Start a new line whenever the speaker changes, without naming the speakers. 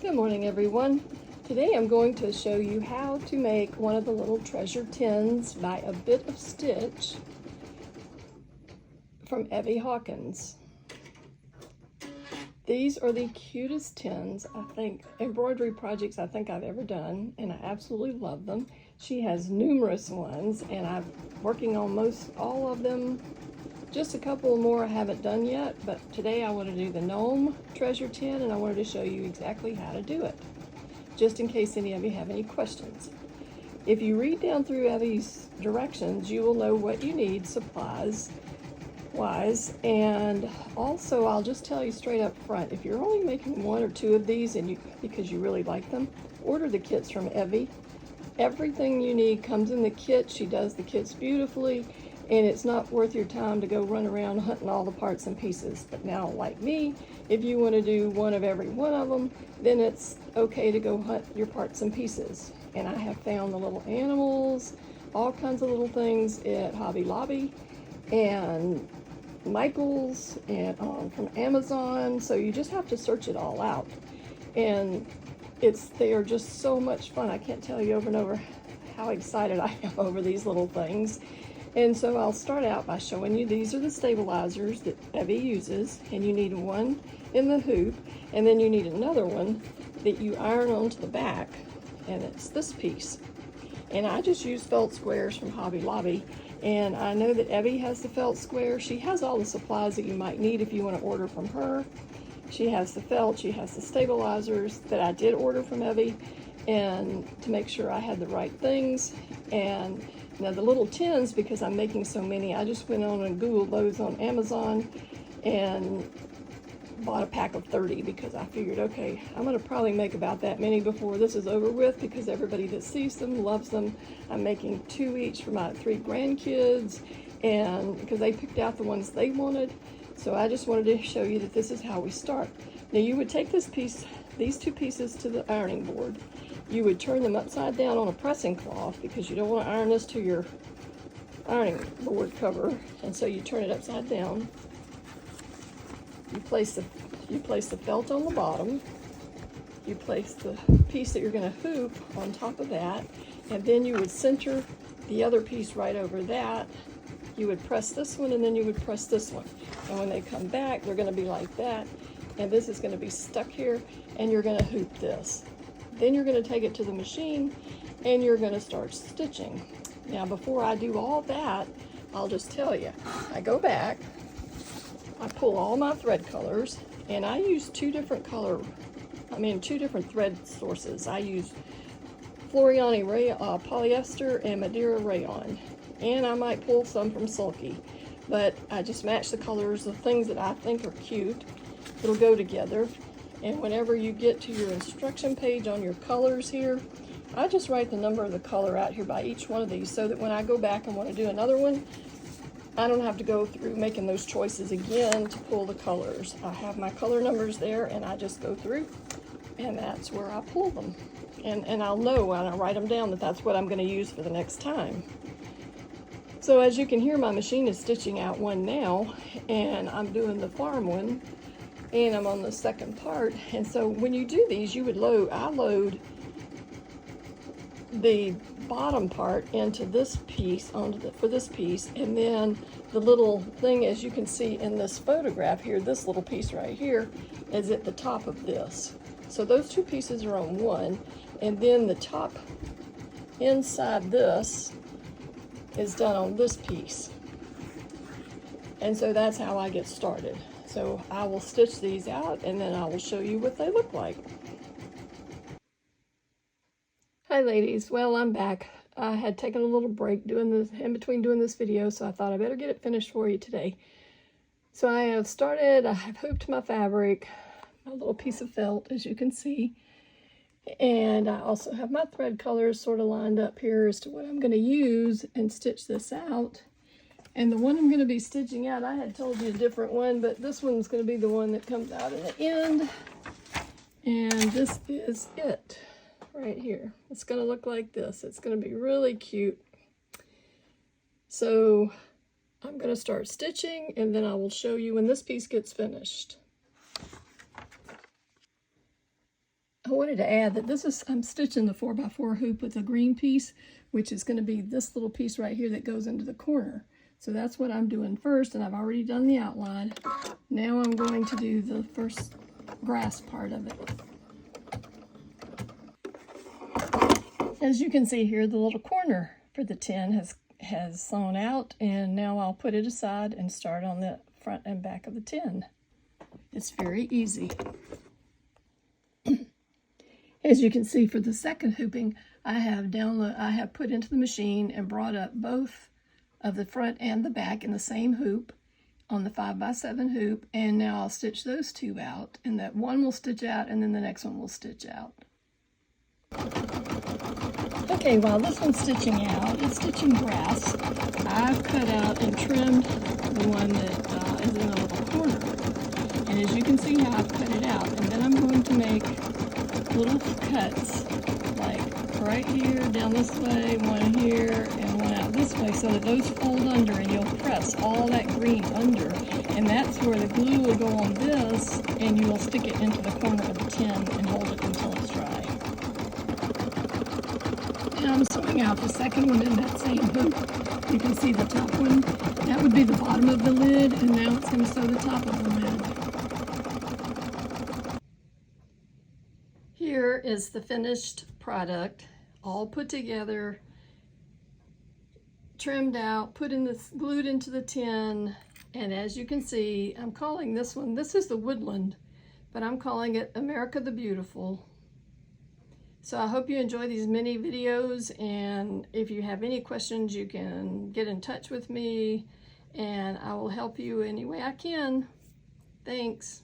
Good morning, everyone. Today I'm going to show you how to make one of the little treasure tins by A Bit of Stitch from Evie Hawkins. These are the cutest tins, embroidery projects I think I've ever done, and I absolutely love them. She has numerous ones, and I'm working on most all of them. Just a couple more I haven't done yet, but today I want to do the gnome treasure tin, and I wanted to show you exactly how to do it, just in case any of you have any questions. If you read down through Evie's directions, you will know what you need supplies wise. And also, I'll just tell you straight up front, if you're only making one or two of these because you really like them, order the kits from Evie. Everything you need comes in the kit. She does the kits beautifully, and it's not worth your time to go run around hunting all the parts and pieces. But now, like me, if you want to do one of every one of them, then it's okay to go hunt your parts and pieces. And I have found the little animals, all kinds of little things at Hobby Lobby and Michael's and from Amazon. So you just have to search it all out. And they are just so much fun. I can't tell you over and over how excited I am over these little things. And so I'll start out by showing you these are the stabilizers that Evie uses, and you need one in the hoop, and then you need another one that you iron onto the back, and it's this piece. And I just use felt squares from Hobby Lobby, and I know that Evie has the felt square. She has all the supplies that you might need if you want to order from her. She has the felt, she has the stabilizers that I did order from Evie, and to make sure I had the right things. And now the little tins, because I'm making so many, I just went on and Googled those on Amazon and bought a pack of 30 because I figured, okay, I'm going to probably make about that many before this is over with, because everybody that sees them loves them. I'm making 2 each for my 3 grandkids, and because they picked out the ones they wanted. So I just wanted to show you that this is how we start. Now you would take these 2 pieces to the ironing board. You would turn them upside down on a pressing cloth, because you don't want to iron this to your ironing board cover. And so you turn it upside down. You place the felt on the bottom. You place the piece that you're going to hoop on top of that, and then you would center the other piece right over that. You would press this one, and then you would press this one. And when they come back, they're going to be like that. And this is going to be stuck here, and you're going to hoop this. Then you're going to take it to the machine, and you're going to start stitching. Now, before I do all that, I'll just tell you, I go back, I pull all my thread colors, and I use two different thread sources. I use Floriani polyester and Madeira rayon, and I might pull some from Sulky, but I just match the colors of things that I think are cute. It'll go together. And whenever you get to your instruction page on your colors here, I just write the number of the color out here by each one of these, so that when I go back and want to do another one, I don't have to go through making those choices again to pull the colors. I have my color numbers there, and I just go through, and that's where I pull them. And I'll know when I write them down that that's what I'm going to use for the next time. So as you can hear, my machine is stitching out one now, and I'm doing the farm one, and I'm on the second part. And so when you do these, I load the bottom part into this piece, for this piece, and then the little thing, as you can see in this photograph here, this little piece right here is at the top of this. So those 2 pieces are on one, and then the top inside this is done on this piece. And so that's how I get started. So I will stitch these out, and then I will show you what they look like. Hi ladies, well, I'm back. I had taken a little break in between doing this video, so I thought I better get it finished for you today. So I have hooped my fabric, my little piece of felt, as you can see. And I also have my thread colors sort of lined up here as to what I'm going to use and stitch this out. And the one I'm going to be stitching out, I had told you a different one, but this one's going to be the one that comes out in the end. And this is it right here. It's going to look like this. It's going to be really cute. So I'm going to start stitching, and then I will show you when this piece gets finished. I wanted to add that I'm stitching the 4x4 hoop with a green piece, which is going to be this little piece right here that goes into the corner. So that's what I'm doing first, and I've already done the outline. Now I'm going to do the first grass part of it. As you can see here, the little corner for the tin has sewn out, and now I'll put it aside and start on the front and back of the tin. It's very easy. As you can see, for the second hooping, I have put into the machine and brought up both of the front and the back in the same hoop on the 5x7 hoop, and now I'll stitch those two out, and that one will stitch out and then the next one will stitch out. Okay, while this one's stitching out, it's stitching grass. I've cut out and trimmed the one that is in a little corner, and as you can see how I've cut it out, and then I'm going to make little cuts, like right here, down this way, one here, and one out this way, so that those fold under, and you'll press all that green under, and that's where the glue will go on this, and you'll stick it into the corner of the tin and hold it until it's dry. And I'm sewing out the second one in that same hoop. You can see the top one. That would be the bottom of the lid, and now it's going to sew the top of the lid. Here is the finished product, all put together, trimmed out, glued into the tin, and as you can see, I'm calling this one, this is the Woodland, but I'm calling it America the Beautiful. So I hope you enjoy these mini videos, and if you have any questions, you can get in touch with me, and I will help you any way I can. Thanks.